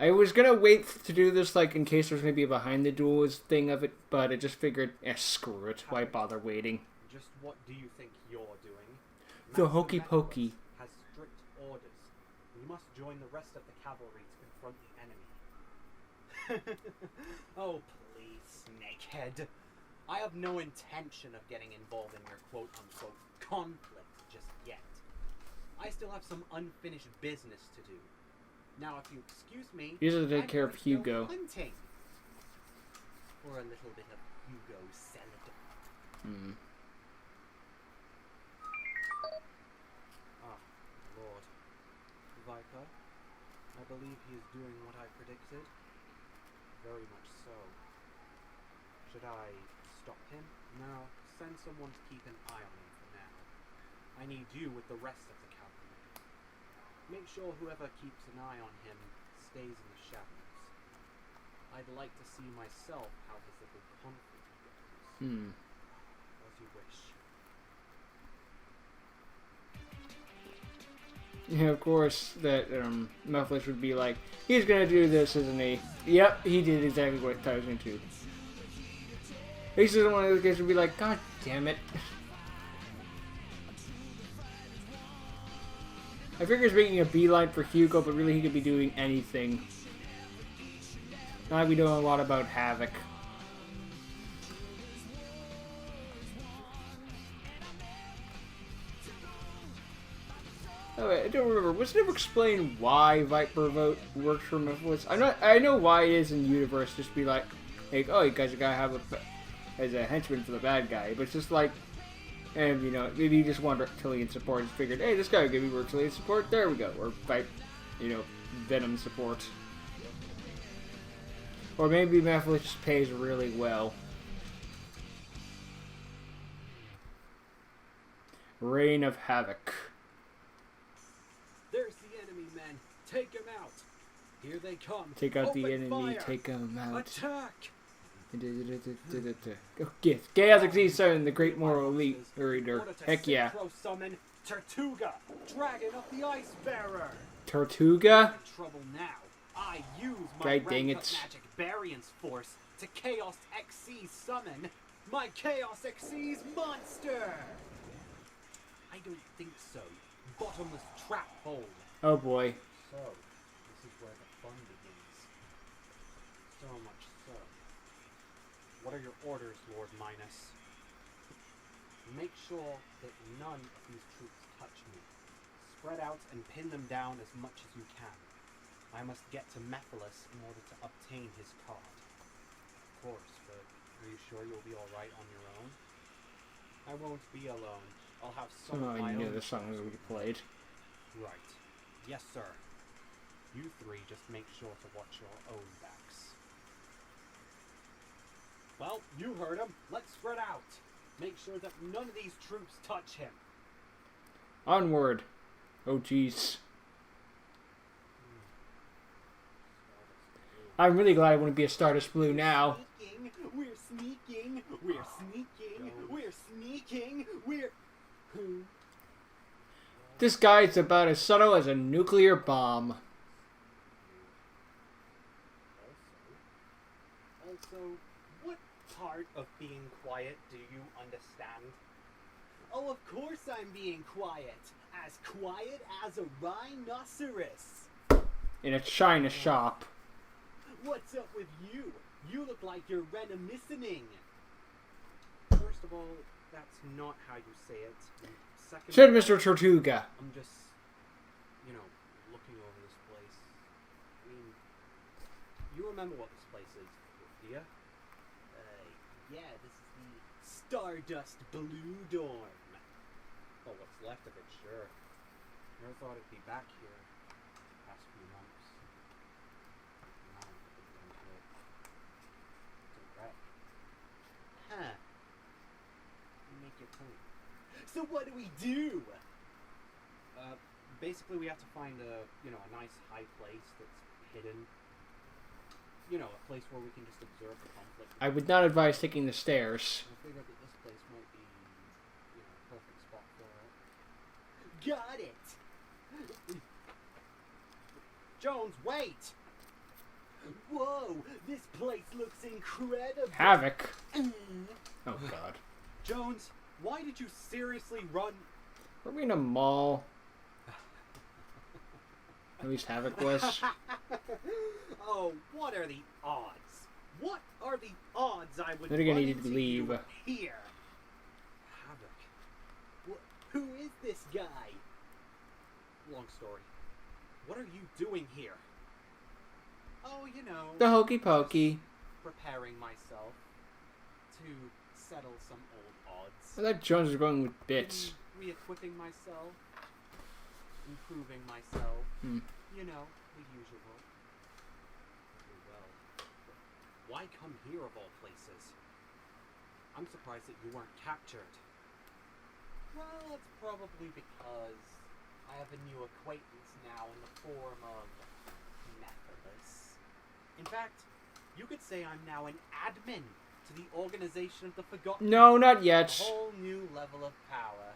I was gonna wait to do this, like, in case there's gonna be a behind the duels thing of it, but I just figured, screw it. Why bother waiting? Just what do you think you're doing? The hokey pokey has strict orders. You must join the rest of the cavalry to confront the enemy. Oh, please, snakehead. I have no intention of getting involved in your quote-unquote conflict just yet. I still have some unfinished business to do. Now, if you excuse me, you have to take care of Yugioh. Hunting. For a little bit of Yugioh salad. Ah, Lord. Viper, I believe he is doing what I predicted. Very much so. Should I stop him? No, send someone to keep an eye on him for now. I need you with the rest of the cavalry. Make sure whoever keeps an eye on him stays in the shadows. I'd like to see myself how this little conflict goes. As you wish. Yeah, of course, that Mufflish would be like, he's gonna do this, isn't he? Yep, he did exactly what I was going to. This is one of those guys would be like, God damn it. I figure he's making a beeline for Yugioh, but really he could be doing anything. Not like we know a lot about Havoc. Oh, wait, I don't remember. Was it ever explained why Viper vote works for Mufflish? I know why it is in the universe. Just be like, oh, you guys gotta have as a henchman for the bad guy. But it's just like, and you know, maybe you just want reptilian support and figured, hey, this guy will give me reptilian support. There we go. Or fight, Venom support. Or maybe Mufflish just pays really well. Reign of Havoc. There's the enemy, men. Take him out. Here they come. Take out Open the enemy. fire. Take him out. Attack. Yes, Chaos Season, the Great Moral Elite Reader. Heck yeah. Synchro summon Tortuga, Dragon of the Ice Bearer. Tortuga? Trouble now. I use my God dang it. magic variance force to Chaos XC summon my Chaos XC's monster. I don't think so. Bottomless trap hole. Oh boy. So, this is where the fun begins. So much so. What are your orders, Lord Minus? Make sure that none of these troops touch me. Spread out and pin them down as much as you can. I must get to Mephiles in order to obtain his card. Of course, but are you sure you'll be alright on your own? I won't be alone. I'll have some of my I knew own. the song that we played. Right. Yes, sir. You three just make sure to watch your own backs. Well, you heard him. Let's spread out. Make sure that none of these troops touch him. Onward. Oh jeez. I'm really glad I wouldn't be a Stardust Blue now. We're sneaking. We're sneaking. We're sneaking. We're... Who? This guy's about as subtle as a nuclear bomb. Also, what part of being quiet do you understand? Oh, of course I'm being quiet. As quiet as a rhinoceros. In a china shop. What's up with you? You look like you're reminiscing. First of all, that's not how you say it. And second, Said Mr. Tortuga. I'm just, looking over this place. I mean, you remember what this place is, do you? Yeah, this is the Stardust Blue Dorm. Oh, what's left of it, sure. Never thought it'd be back here the past few months. Now I'm looking into it. It's a wreck. Huh. You make your point. So what do we do? Basically we have to find a nice high place that's hidden. A place where we can just observe the conflict. I would not advise taking the stairs. I figured that this place might be, a perfect spot for it. Got it! Jones, wait! Whoa, this place looks incredible. Havoc. Oh god. Jones, why did you seriously run? Were we in a mall? At least Havoc was. Oh, what are the odds? What are the odds I would Then again, run he did into leave. you here? Havoc. Who is this guy? Long story. What are you doing here? Oh, you know. The hokey pokey. Preparing myself to settle some old odds. I thought Jones was going with bits. Re-equipping myself. Improving myself. You know, the usual. Well, why come here of all places? I'm surprised that you weren't captured. Well, it's probably because I have a new acquaintance now in the form of Nephilus. In fact, you could say I'm now an admin to the Organization of the Forgotten. No, not yet. A whole new level of power.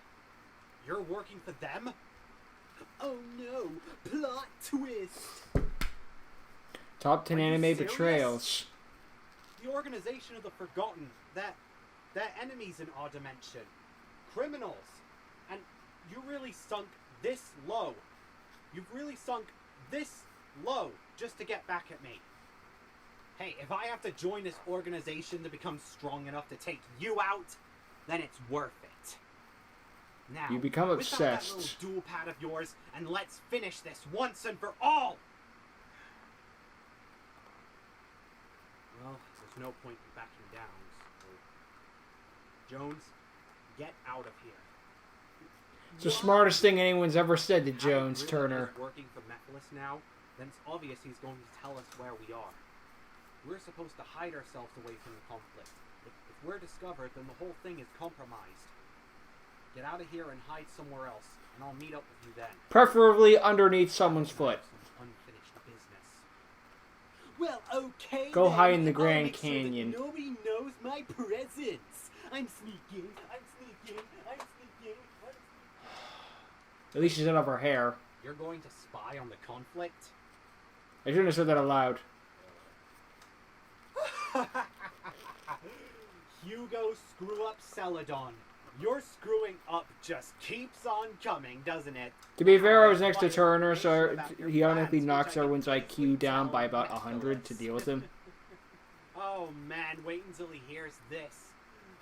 You're working for them? Oh no! Plot twist! Top 10 Are you anime serious? betrayals. The Organization of the Forgotten, they're enemies in our dimension. Criminals. And you really sunk this low. You've really sunk this low just to get back at me. Hey, if I have to join this organization to become strong enough to take you out, then it's worth it. Now, You become whip out that obsessed. little dual pad of yours, and let's finish this once and for all! Well, there's no point in backing down, so... Jones, get out of here. It's the smartest thing anyone's ever said to If Jones really Turner. is working for Nephilus now, then it's obvious he's going to tell us where we are. We're supposed to hide ourselves away from the conflict. If we're discovered, then the whole thing is compromised. Get out of here and hide somewhere else, and I'll meet up with you then. Preferably underneath someone's foot. Some unfinished business. Well, okay. Go then. hide in the I'll Grand make sure that Canyon. nobody knows my presence. I'm sneaking. I'm sneaking. I'm sneaking. At least she's out of her hair. You're going to spy on the conflict? I shouldn't have said that aloud. Hugo screw up Celadon. Your screwing up just keeps on coming, doesn't it? To be fair, I was next to Turner, so he automatically knocks everyone's IQ down by about 100 to deal with him. Oh man, wait until he hears this.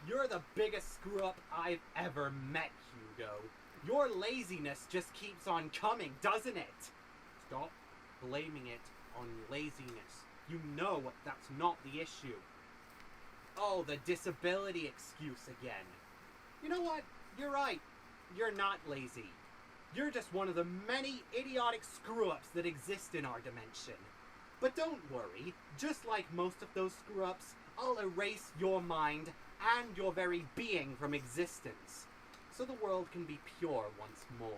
You're the biggest screw up I've ever met, Hugo. Your laziness just keeps on coming, doesn't it? Stop blaming it on laziness. You know that's not the issue. Oh, the disability excuse again. You know what? You're right. You're not lazy. You're just one of the many idiotic screw-ups that exist in our dimension. But don't worry. Just like most of those screw-ups, I'll erase your mind and your very being from existence, so the world can be pure once more.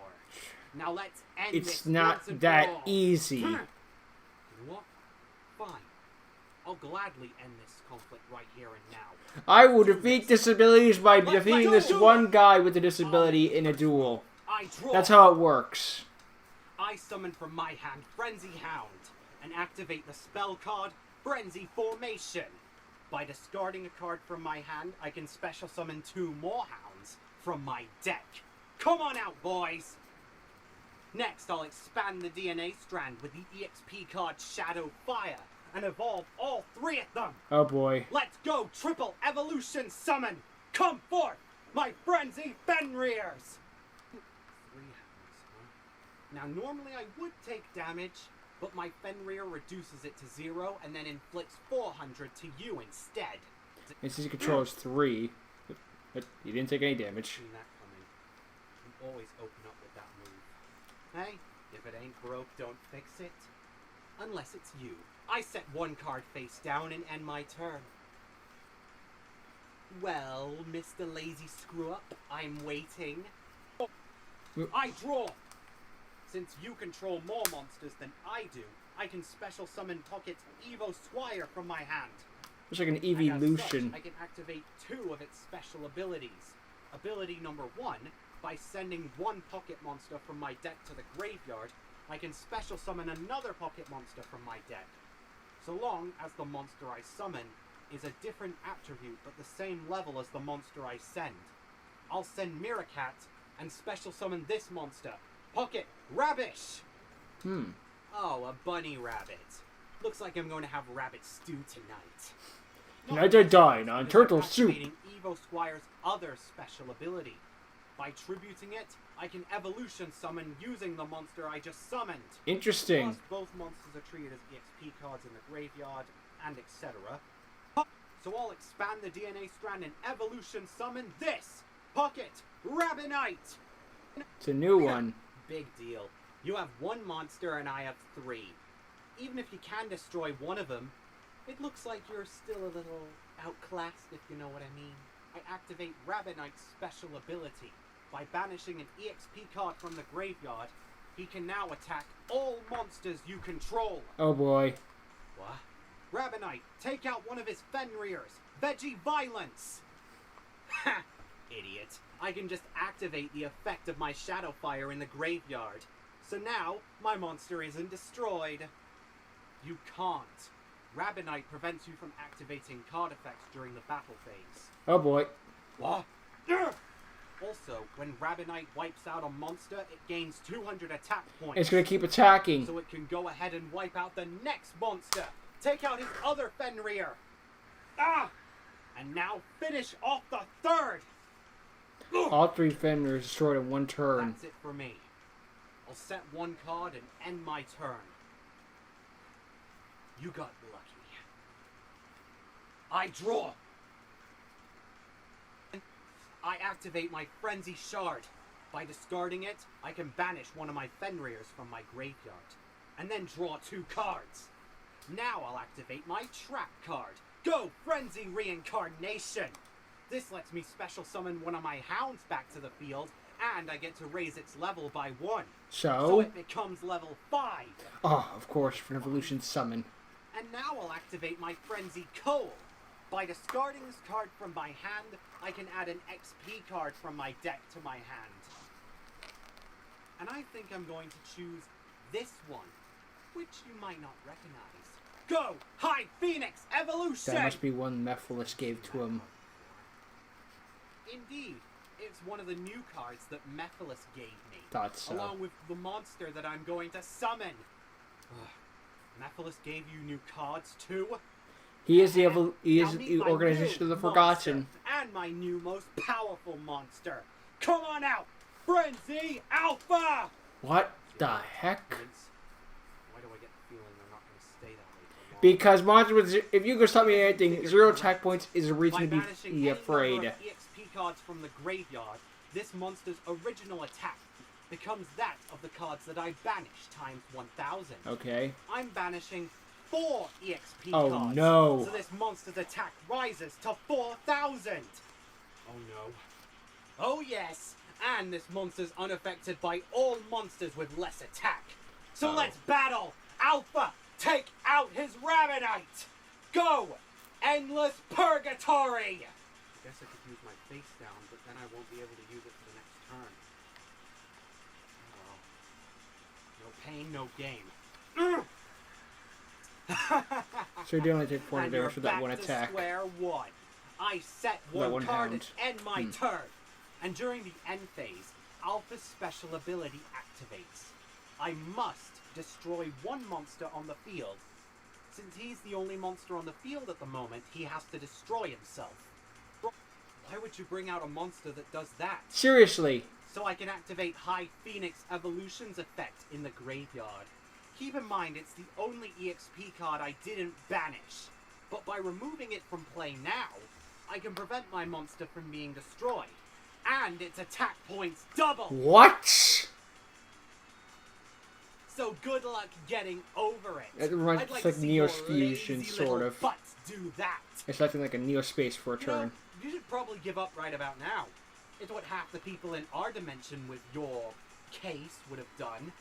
Now let's end this It's not once and that for all. easy. You know what? Fine. I'll gladly end this conflict right here and now. I will defeat disabilities by defeating this one guy with a disability in a duel. I draw. That's how it works. I summon from my hand Frenzy Hound and activate the spell card Frenzy Formation. By discarding a card from my hand, I can special summon 2 more hounds from my deck. Come on out, boys! Next, I'll expand the DNA strand with the EXP card Shadow Fire and evolve all 3 of them. Oh boy. Let's go, triple evolution summon! Come forth, my frenzy Fenriers! 3 hounds, huh? Now, normally I would take damage, but my Fenrir reduces it to 0 and then inflicts 400 to you instead. And since he controls 3, but he didn't take any damage. Seen that coming. You always open up with that move. Hey, if it ain't broke, don't fix it. Unless it's you. I set 1 card face down and end my turn. Well, Mr. Lazy Screw-Up, I'm waiting. I draw! Since you control more monsters than I do, I can special summon Pocket's Evo Squire from my hand. It's like an And as evolution. such, I can activate 2 of its special abilities. Ability number 1, by sending 1 pocket monster from my deck to the graveyard, I can special summon another pocket monster from my deck. so long as the monster I summon is a different attribute but the same level as the monster I send. I'll send Miracat and special summon this monster. Pocket Rabbish! Oh, a bunny rabbit. Looks like I'm going to have rabbit stew tonight. Tonight I dine on turtle soup. Activating Evo Squire's other special ability. By tributing it, I can evolution summon using the monster I just summoned. Interesting. Plus, both monsters are treated as EXP cards in the graveyard, and etc. So I'll expand the DNA strand and evolution summon this! Pocket Rabbinite! It's a new one. Big deal. You have one monster and I have 3. Even if you can destroy one of them, it looks like you're still a little outclassed, if you know what I mean. I activate Rabbinite's special ability. By banishing an EXP card from the graveyard, he can now attack all monsters you control. Oh boy. What? Rabbinite, take out one of his Fenrir's. Veggie Violence! Ha! Idiot. I can just activate the effect of my Shadow Fire in the graveyard. So now, my monster isn't destroyed. You can't. Rabbinite prevents you from activating card effects during the battle phase. Oh boy. What? Also, when Rabbinite wipes out a monster, it gains 200 attack points. It's gonna keep attacking. So it can go ahead and wipe out the next monster. Take out his other Fenrir. Ah! And now finish off the third. All 3 Fenrirs destroyed in one turn. That's it for me. I'll set one card and end my turn. You got lucky. I draw. I activate my Frenzy Shard. By discarding it, I can banish one of my Fenrirs from my graveyard. And then draw 2 cards. Now I'll activate my Trap card. Go Frenzy Reincarnation! This lets me special summon one of my hounds back to the field, and I get to raise its level by 1. So it becomes level 5. Oh, of course, for an evolution summon. And now I'll activate my Frenzy Coal. By discarding this card from my hand, I can add an XP card from my deck to my hand. And I think I'm going to choose this one, which you might not recognize. Go! High Phoenix Evolution! That must be one Mephiles gave to him. Indeed. It's one of the new cards that Mephiles gave me. Thought so. Along with the monster that I'm going to summon. Mephiles gave you new cards too? He is the Organization of the Forgotten. And my new most powerful monster. Come on out! Frenzy Alpha! What the heck? Why do I get the feeling they're not going to stay that way for long? Because monsters with if you go stop me anything, 0 attack points is a reason to be afraid. By banishing EXP cards from the graveyard, this monster's original attack becomes that of the cards that I banish times 1000. Okay. I'm banishing 4 EXP Oh, cards. no. So this monster's attack rises to 4000. Oh no. Oh yes. And this monster's unaffected by all monsters with less attack. So let's battle. Alpha, take out his Rabbinite. Go. Endless Purgatory. I guess I could use my face down, but then I won't be able to use it for the next turn. Oh, well. No pain, no gain. So you only take 40 damage for that one back to attack. Square one. I set one card hound. and end my turn. And during the end phase, Alpha's special ability activates. I must destroy one monster on the field. Since he's the only monster on the field at the moment, he has to destroy himself. Why would you bring out a monster that does that? Seriously. So I can activate High Phoenix Evolution's effect in the graveyard. Keep in mind, it's the only EXP card I didn't banish. But by removing it from play now, I can prevent my monster from being destroyed. And its attack points double! What? So good luck getting over it. It reminds I'd like like to see your Neofusion, lazy sort little of. butts do that. It's acting like a Neospace for a You know, turn. you should probably give up right about now. It's what half the people in our dimension with your case would have done.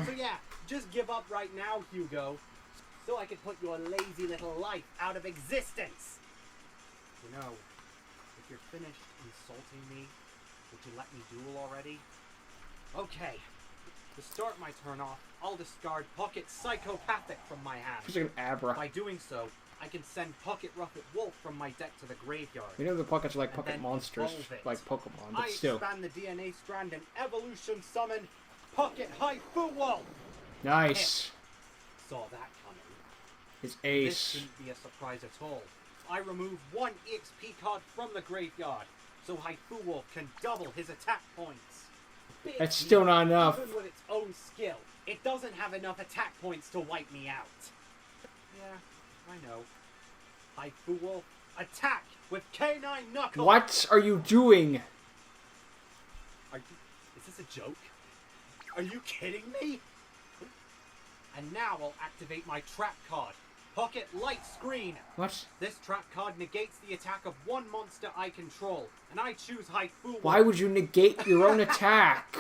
So yeah, just give up right now, Hugo, so I can put your lazy little life out of existence. You know, if you're finished insulting me, would you let me duel already? Okay, To start my turn off, I'll discard Pocket Psychopathic from my hand. She's like an Abra. By doing so, I can send Pocket Ruffet Wolf from my deck to the graveyard. You know the pockets are like and pocket then monsters, evolve it. like Pokemon, but I still. expand the DNA strand and evolution summon Pocket Haifu Wolf. Nice. Saw that coming. His This ace. shouldn't be a surprise at all. I remove one EXP card from the graveyard, so Haifu Wolf can double his attack points. Big That's still deal. not enough. Even with its own skill, it doesn't have enough attack points to wipe me out. Yeah, I know. Haifu Wolf, attack with K9 Knuckle! What are you doing? Is this a joke? Are you kidding me? And now I'll activate my trap card. Pocket Light Screen. What? This trap card negates the attack of one monster I control, and I choose Haifu Wolf. Why would you negate your own attack?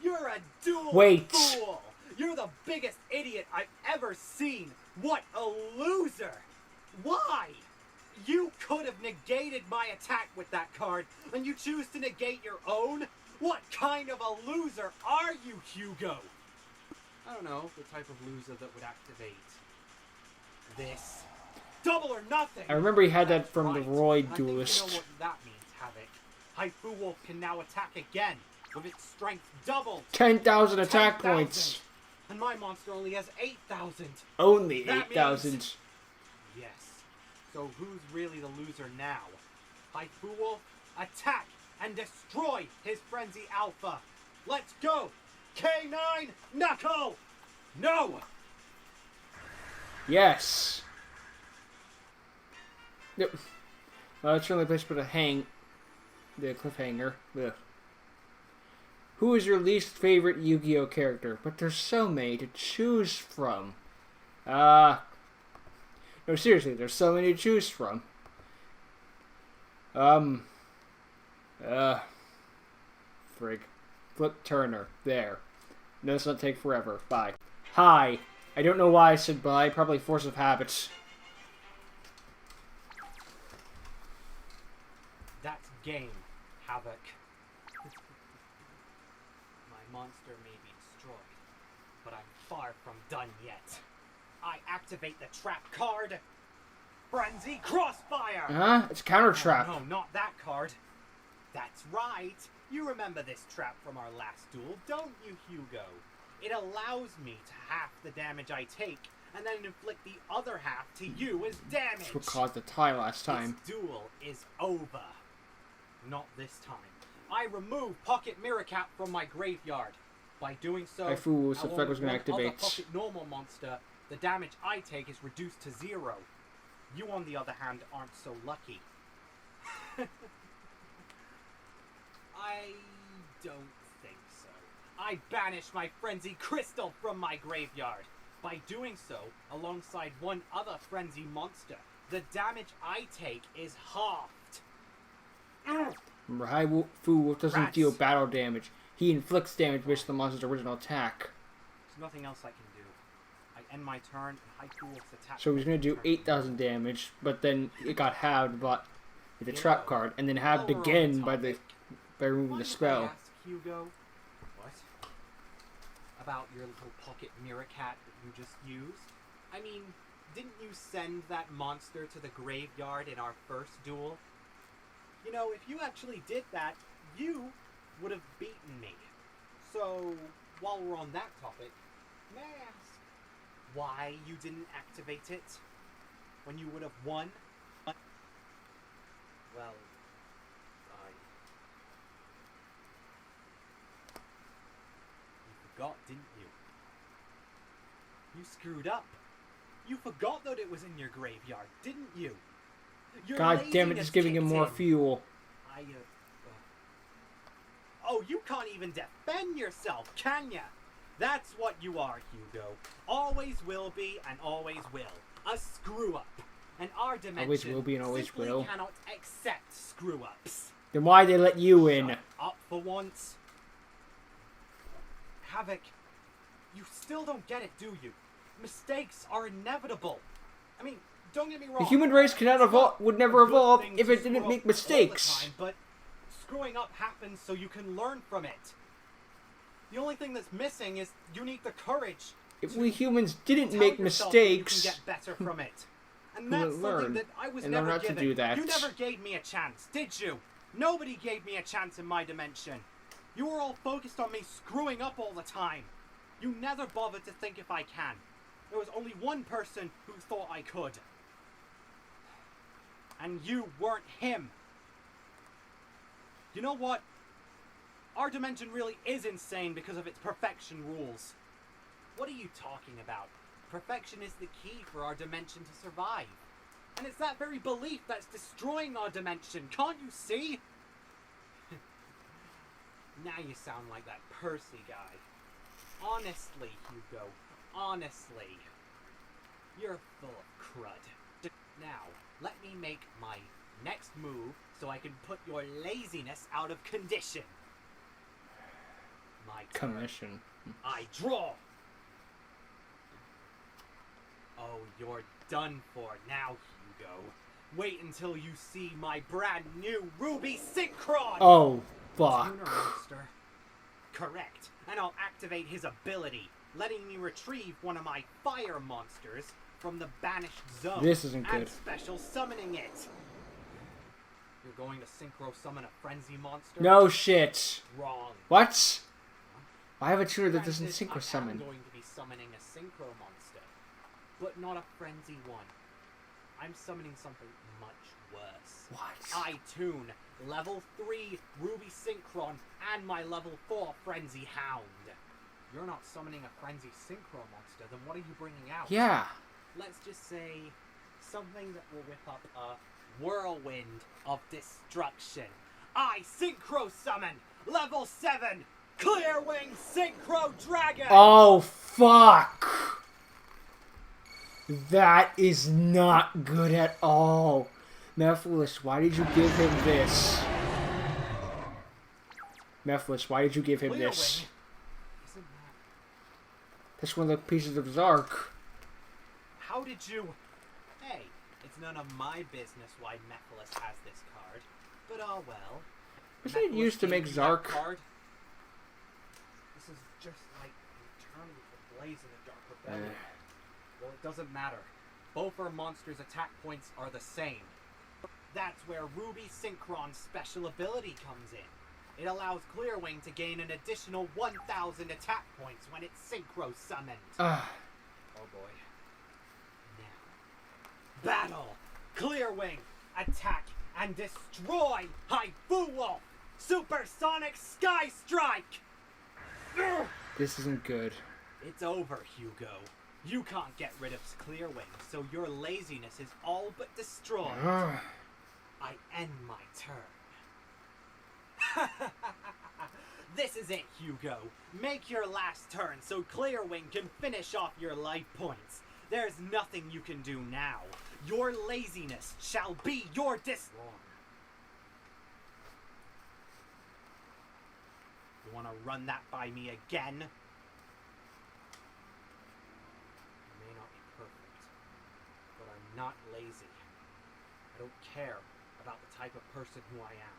You're a duel Wait. fool! You're the biggest idiot I've ever seen! What a loser! Why? You could have negated my attack with that card, and you choose to negate your own? What kind of a loser are you, Hugo? I don't know, the type of loser that would activate this. Double or nothing! I remember he had that That's from the right. Roy I think Duelist. you know what that means, Havoc. Haifu Wolf can now attack again, with its strength doubled. 10,000 attack 10,000. points. And my monster only has 8,000. Only That 8,000. means- Yes. So who's really the loser now? Haifu Wolf, attack and destroy his Frenzy Alpha. Let's go! K9 Knuckle! No! Yes. Yep. It's really a place to put the cliffhanger. Ugh. Who is your least favorite Yu-Gi-Oh character? But there's so many to choose from. No, seriously, there's so many to choose from. Frig. Flip Turner. There. No, this will not take forever. Bye. Hi. I don't know why I said bye. Probably force of habits. That's game, Havoc. My monster may be destroyed, but I'm far from done yet. I activate the trap card. Frenzy Crossfire! Huh? It's counter trap. Oh, no, not that card. That's right. You remember this trap from our last duel, don't you, Hugo? It allows me to half the damage I take, and then inflict the other half to you as damage. That's what caused the tie last time. This duel is over. Not this time. I remove Pocket Mirror Cap from my graveyard. By doing so, I fool, so along effect was with gonna one other activate. Pocket Normal monster, the damage I take is reduced to 0. You, on the other hand, aren't so lucky. I don't think so. I banish my Frenzy Crystal from my graveyard. By doing so, alongside one other Frenzy monster, the damage I take is halved. Remember, Fu Wolf doesn't Rats. deal battle damage. He inflicts damage based on the monster's original attack. There's nothing else I can do. I end my turn, and Haifu Wolf's attack. So he's going to do 8,000 damage, but then it got halved by the trap card, and then halved While we're on again the by topic, removing the Mind if I spell. ask Hugo, what? About your little pocket mirror cat that you just used? I mean, didn't you send that monster to the graveyard in our first duel? You know, if you actually did that, you would have beaten me. So, while we're on that topic, may I ask why you didn't activate it when you would have won? Well, you forgot, didn't you? You screwed up. You forgot that it was in your graveyard, didn't you? Your God damn it, laziness just giving him kicked more in. fuel. Oh, you can't even defend yourself, can ya? That's what you are, Hugo. Always will be and always will. A screw-up. And our dimension Always will be and always simply will. cannot accept screw-ups. Then why they let you in? Shut up for once. Havoc, you still don't get it, do you? Mistakes are inevitable. I mean, don't get me wrong. The human race cannot evolve, would never a good evolve thing if to it didn't screw make up mistakes. all the time, but screwing up happens so you can learn from it. The only thing that's missing is you need the courage. If we humans didn't Tell make yourself that mistakes, you can get better from it. And we that's would something learn that I was and learn never not to given. do that. You never gave me a chance, did you? Nobody gave me a chance in my dimension. You were all focused on me screwing up all the time. You never bothered to think if I can. There was only one person who thought I could. And you weren't him. You know what? Our dimension really is insane because of its perfection rules. What are you talking about? Perfection is the key for our dimension to survive. And it's that very belief that's destroying our dimension. Can't you see? Now you sound like that Percy guy. Honestly, Hugo. Honestly. You're full of crud. Now, let me make my next move so I can put your laziness out of condition. My turn. Commission. I draw! Oh, you're done for now, Hugo. Wait until you see my brand new Ruby Synchron! Oh, fuck. Tuner monster. Correct. And I'll activate his ability, letting me retrieve one of my fire monsters from the banished zone. This isn't and good. special summoning it. You're going to synchro summon a frenzy monster? No shit. Wrong. What? I have a tuner that Granted, doesn't synchro summon. I'm going to be summoning a synchro monster, but not a frenzy one. I'm summoning something much worse. What? I tune level 3 Ruby Synchron and my level 4 Frenzy Hound. You're not summoning a Frenzy Synchro monster, then what are you bringing out? Yeah. Let's just say something that will whip up a whirlwind of destruction. I Synchro Summon level 7 Clearwing Synchro Dragon! Oh, fuck. That is not good at all. Mephiles, why did you give him this? Mephiles, why did you give him this? Isn't that... That's one of the pieces of his arc. How did you... Hey, it's none of my business why Mephiles has this card. But oh well. Wasn't it Mephiles used to gave make you that Zark? card. This is just like Return with the Blaze in the Dark Rebellion. Well, it doesn't matter. Both our monsters' attack points are the same. That's where Ruby Synchron's special ability comes in. It allows Clearwing to gain an additional 1,000 attack points when it's synchro summoned. Oh boy. Now. Battle! Clearwing! Attack and destroy Haifu! Supersonic Sky Strike! This isn't good. It's over, Hugo. You can't get rid of Clearwing, so your laziness is all but destroyed. I end my turn. This is it, Hugo. Make your last turn so Clearwing can finish off your life points. There's nothing you can do now. Your laziness shall be your You want to run that by me again? I may not be perfect, but I'm not lazy. I don't care about the type of person who I am.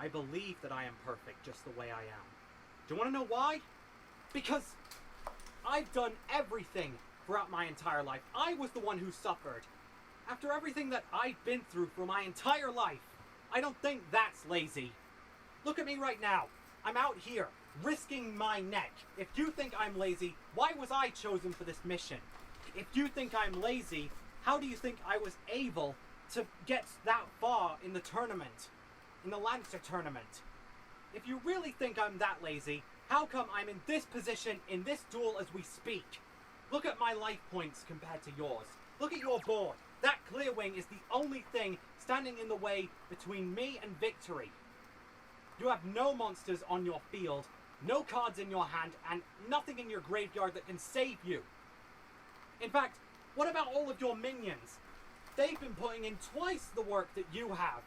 I believe that I am perfect just the way I am. Do you want to know why? Because I've done everything throughout my entire life. I was the one who suffered. After everything that I've been through for my entire life, I don't think that's lazy. Look at me right now. I'm out here, risking my neck. If you think I'm lazy, why was I chosen for this mission? If you think I'm lazy, how do you think I was able to get that far in the tournament? In the Lancer tournament? If you really think I'm that lazy, how come I'm in this position in this duel as we speak? Look at my life points compared to yours. Look at your board. That Clearwing is the only thing standing in the way between me and victory. You have no monsters on your field, no cards in your hand, and nothing in your graveyard that can save you. In fact, what about all of your minions? They've been putting in twice the work that you have,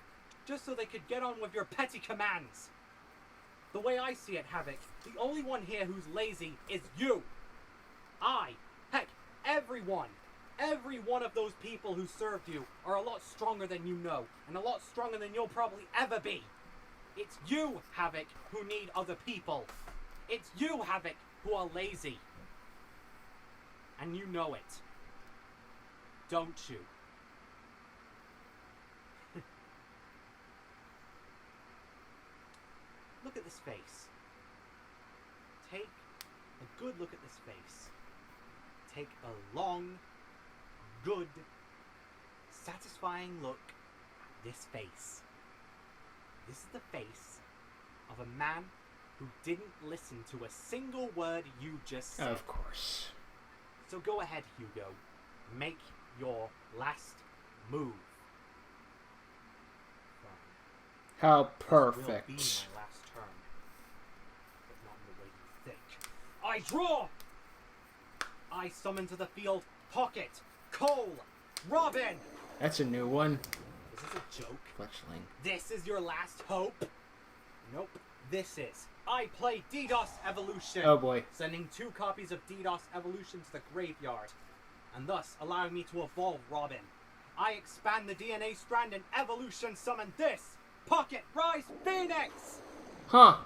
just so they could get on with your petty commands. The way I see it, Havoc, the only one here who's lazy is you. Heck, every one of those people who served you are a lot stronger than you know, and a lot stronger than you'll probably ever be. It's you, Havoc, who need other people. It's you, Havoc, who are lazy. And you know it. Don't you? Look at this face. Take a good look at this face. Take a long, good, satisfying look at this face. This is the face of a man who didn't listen to a single word you just said. Of course. So go ahead, Hugo. Make your last move. How This will be perfect. my last turn. But not in the way you think. I draw! I summon to the field Pocket, Cole, Robin! That's a new one. Is this a joke? Fletchling. This is your last hope? Nope. This is. I play DDoS Evolution. Oh boy. Sending 2 copies of DDoS Evolution to the graveyard, and thus allowing me to evolve Robin. I expand the DNA strand and Evolution summon this Pocket Rise Phoenix! Huh.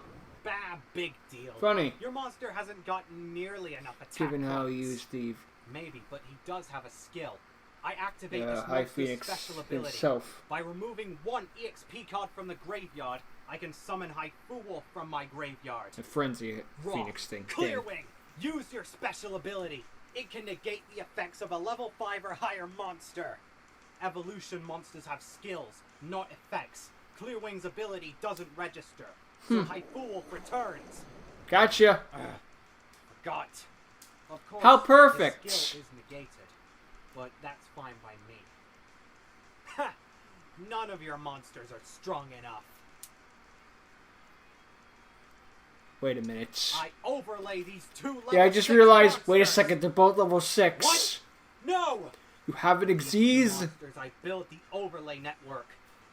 Bah, big deal. Funny. Your monster hasn't got nearly enough attack Given how he points. used Steve. Maybe, but he does have a skill. I activate Yeah, this High monster's Phoenix special ability. himself. By removing 1 EXP card from the graveyard, I can summon Haifu Wolf from my graveyard. The Frenzy Wrong. Phoenix thing. Clear Damn. Wing! Use your special ability. It can negate the effects of a level 5 or higher monster. Evolution monsters have skills, not effects. Clear Wing's ability doesn't register. So Haifu Wolf returns. Gotcha. Forgot. Of course, How perfect. the skill is negated, but that's fine by me. Ha! None of your monsters are strong enough. Wait a minute. I overlay these 2 level Yeah, I just 6 realized. Wait a monsters. second. They're both level 6. What? No! You have an These Xyz. monsters, I built the overlay network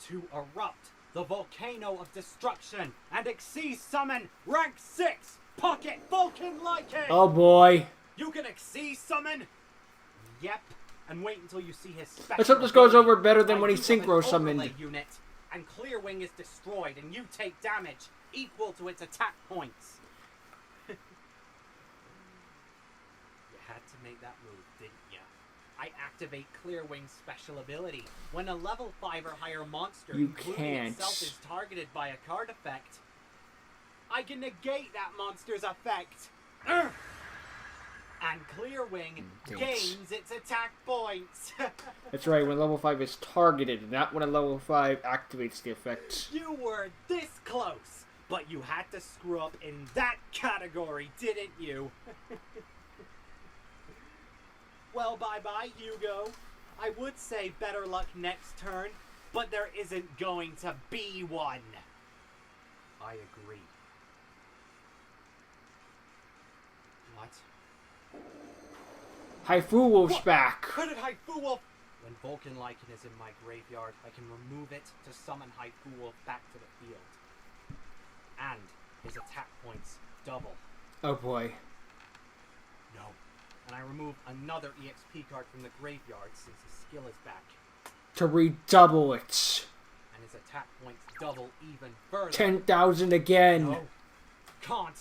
to erupt the volcano of destruction and Xyz summon rank 6 Pocket Vulcan Lycan! Oh boy. You can Xyz summon? Yep. And wait until you see his special Let's hope this goes ability. over better than I when he use up an Synchro summoned. overlay unit, and Clear Wing is destroyed, and you take damage equal to its attack points. You had to make that move, didn't you? I activate Clear Wing's special ability. When a level 5 or higher monster, You including can't. itself, is targeted by a card effect, I can negate that monster's effect. Urgh! And Clear Wing Thanks. gains its attack points. That's right, when level 5 is targeted, not when a level 5 activates the effect. You were this close, but you had to screw up in that category, didn't you? Well, bye-bye, Hugo. I would say better luck next turn, but there isn't going to be one. I agree. What? Haifu Wolf's What? back. How did Haifu Wolf? When Vulcan Lycan is in my graveyard, I can remove it to summon Haifu Wolf back to the field. And his attack points double. Oh boy. No. And I remove another EXP card from the graveyard since his skill is back. To redouble it. And his attack points double even further. 10,000 again. No. Can't.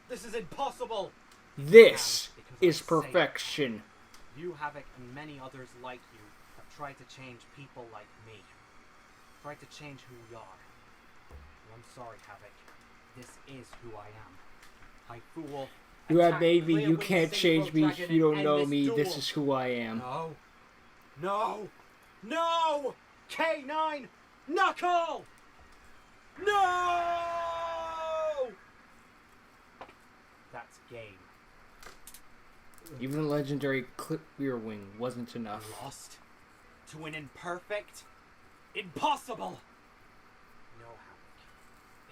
This is impossible. This And because is I say it. perfection. You, Havoc, and many others like you have tried to change people like me. Tried to change who we are. Well, I'm sorry, Havoc. This is who I am. Haifu Wolf. You have attack made me. Clear You Wing can't Synchro change me if Dragon you and don't know end me. duel. This is who I am. No. No. No! K9! Knuckle! No! That's game. Even the legendary Clear Wing wasn't enough. Lost to an imperfect? Impossible! No, Havoc.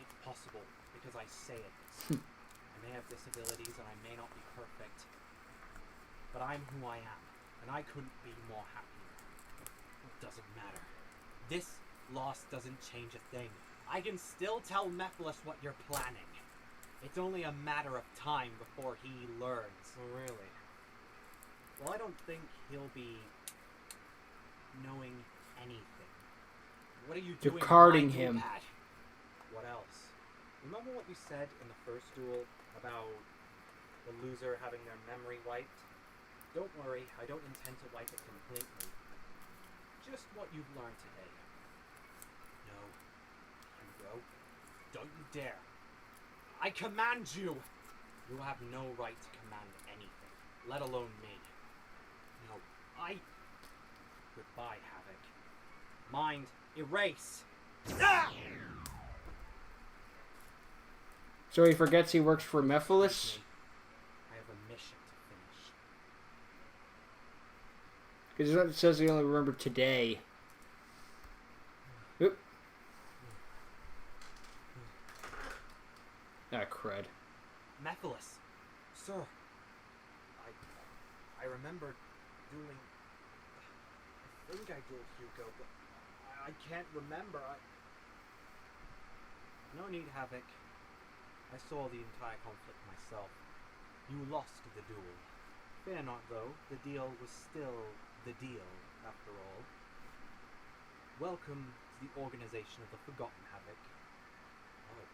It's possible because I say it. I may have disabilities and I may not be perfect, but I'm who I am, and I couldn't be more happier. It doesn't matter. This loss doesn't change a thing. I can still tell Mephiles what you're planning. It's only a matter of time before he learns. Oh, really? Well, I don't think he'll be knowing anything. What are you You're doing? carding with my him. notepad? What else? remember what you said in the first duel about the loser having their memory wiped? Don't worry, I don't intend to wipe it completely. Just what you've learned today. No, Hugo, don't you dare. I command you! You have no right to command anything, let alone me. No, Goodbye, Havoc. Mind, erase! Ah! So he forgets he works for Mephiles? I have a mission to finish. Because it says he only remembered today. Oop. Ah, crud. Mephiles, sir. I remember dueling. I think I dueled Hugo, but I can't remember. No need, Havoc. I saw the entire conflict myself. You lost the duel. Fear not, though. The deal was still the deal, after all. Welcome to the organization of the Forgotten, Havoc. Oh.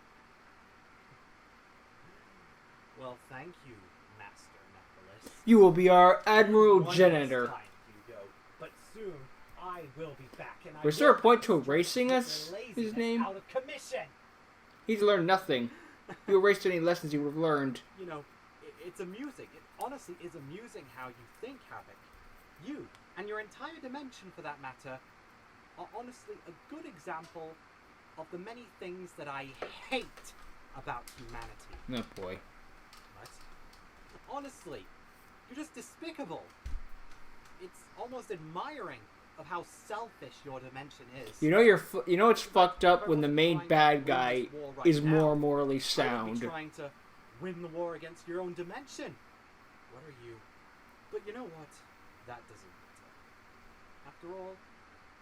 Well, thank you, Master Mephiles. You will be our Admiral One Janitor. last time, Hugo, but soon I will be back, and Was I there a will point to put erasing the us? His laziness name? out of commission. He's learned nothing. You erased any lessons he would have learned. You know, it's amusing. It honestly is amusing how you think, Havoc. You, and your entire dimension for that matter, are honestly a good example of the many things that I hate about humanity. Oh boy. What? Honestly, you're just despicable. It's almost admiring of how selfish your dimension is. You know it's fucked up when the main bad guy is more morally I would sound. be trying to win the war against your own dimension. What are you? But you know what? That doesn't matter. After all,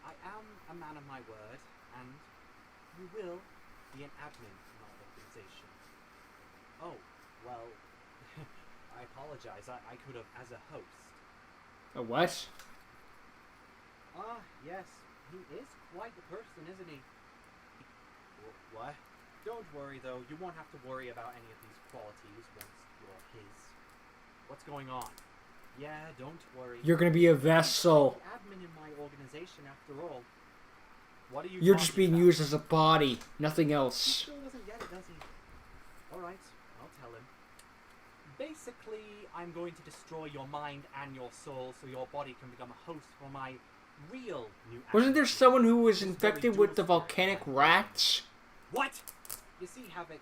I am a man of my word, and you will be an admin in our organization. Oh, well, I apologize. I could have as a host. A what? Ah, yes. He is quite the person, isn't he? What? Don't worry, though. You won't have to worry about any of these qualities once you're his. What's going on? Yeah, don't worry. You're gonna be a vessel. Admin in my organization, after all. What are you You're just talking being about? used as a body, nothing He else. still doesn't get it, does he? Alright, I'll tell him. Basically, I'm going to destroy your mind and your soul so your body can become a host for my real new Wasn't there admin. someone who was This infected very with the dual volcanic spirit. rats? What? You see, Havoc,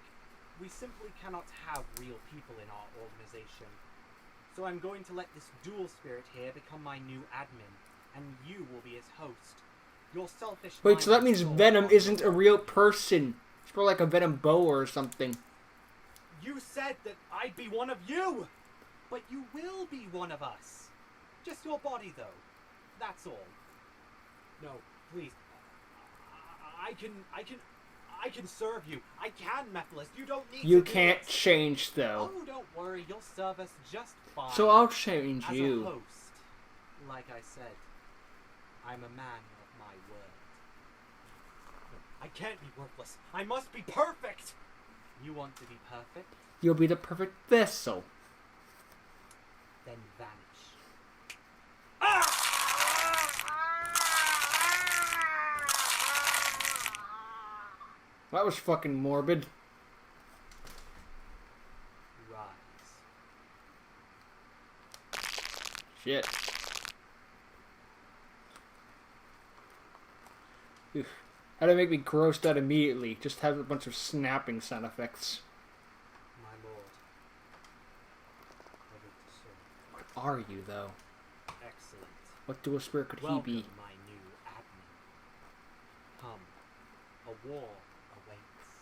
we simply cannot have real people in our organization. So I'm going to let this dual spirit here become my new admin, and you will be his host. Your selfish Wait, mind so that and means soul Venom are isn't a yours. real person. It's more like a Venom boa or something. You said that I'd be one of you! But you will be one of us. Just your body, though. That's all. No, please. I can serve you. I can, Mephiles. You don't need You to do can't it. change though. Oh, don't worry. You'll serve us just fine. So I'll change As a you. host, like I said, I'm a man of my word. I can't be worthless. I must be perfect. You want to be perfect? You'll be the perfect vessel. Then vanish. That was fucking morbid. Rise. Shit. Oof. How to make me grossed out immediately? Just have a bunch of snapping sound effects. My lord. Ready to serve. What are you, though? Excellent. What dual spirit could Welcome, he be? my new admin. Come. A war awaits.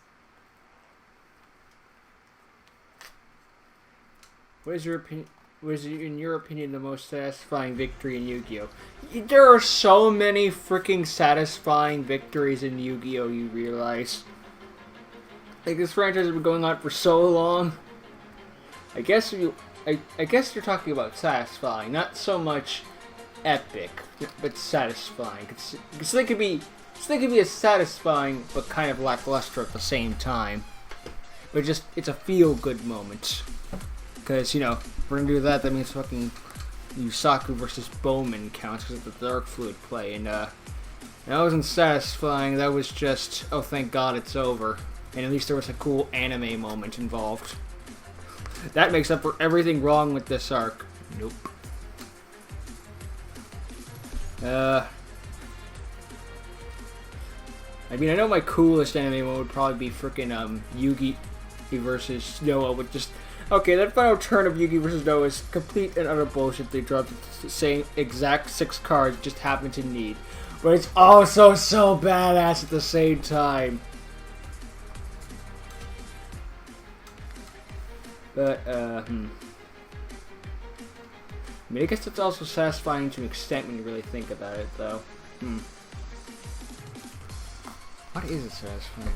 What is your opinion? Was, in your opinion, the most satisfying victory in Yu-Gi-Oh? There are so many freaking satisfying victories in Yu-Gi-Oh! You realize? Like, this franchise has been going on for so long. I guess I guess you're talking about satisfying, not so much epic, but satisfying. So they could be as satisfying, but kind of lackluster at the same time. but it's a feel-good moment. Because, you know, if we're going to do that, that means fucking Yusaku versus Bowman counts because of the Dark Fluid play. And, that wasn't satisfying. That was just, oh, thank God it's over. And at least there was a cool anime moment involved. That makes up for everything wrong with this arc. Nope. I mean, I know my coolest anime one would probably be frickin' Yugi versus Noah, with just... Okay, that final turn of Yugi versus Noah is complete and utter bullshit. They dropped the same exact 6 cards, just happen to need. But it's also so badass at the same time. But, I mean, I guess it's also satisfying to an extent when you really think about it, though. What is it satisfying?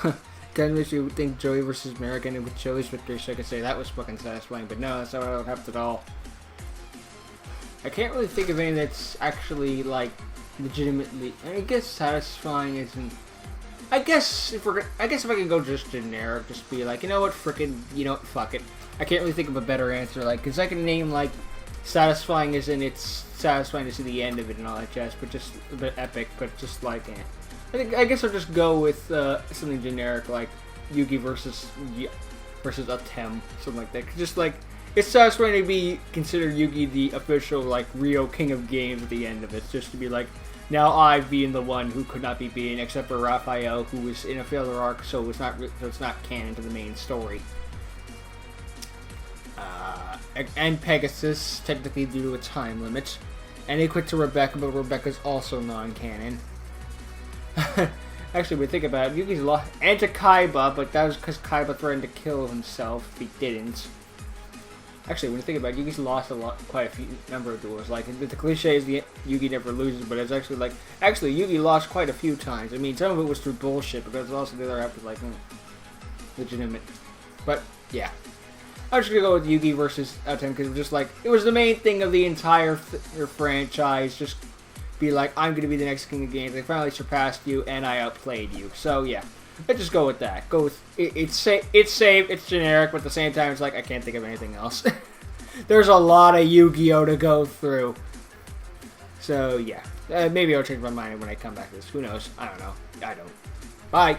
Cool. Kind of makes you think Joey versus Merrick ended with Joey's victory, so I could say that was fucking satisfying, but no, that's not what I would have at all. I can't really think of anything that's actually, like, legitimately... I guess satisfying isn't... I guess if I can go just generic, just be like, you know what, frickin', you know what, fuck it. I can't really think of a better answer, like, because I can name, like, satisfying isn't it's satisfying to see the end of it and all that jazz, but just a bit epic, but just like, I guess I'll just go with something generic, like Yugi versus Atem, something like that. Just like, it's satisfying to be considered Yugi the official, like, Rio King of Games at the end of it, just to be like, now I being the one who could not be beaten, except for Raphael, who was in a failure arc, so it's not canon to the main story. And Pegasus, technically due to a time limit. And equal to Rebecca, but Rebecca's also non-canon. Actually, when we think about it, Yugi's lost. And to Kaiba, but that was because Kaiba threatened to kill himself if he didn't. Actually, when you think about it, Yugi's lost quite a few number of duels. Like, the cliche is Yugi never loses, but it's actually like... Actually, Yugi lost quite a few times. I mean, some of it was through bullshit, because also the other half was like, legitimate. But, yeah. I'm just gonna go with Yugi versus Atem because just like it was the main thing of the entire franchise. Just be like, I'm gonna be the next king of games. I finally surpassed you, and I outplayed you. So yeah, let's just go with that. Go with it's safe, it's generic, but at the same time, it's like I can't think of anything else. There's a lot of Yu-Gi-Oh to go through. So yeah, maybe I'll change my mind when I come back to this. Who knows? I don't know. I don't. Bye.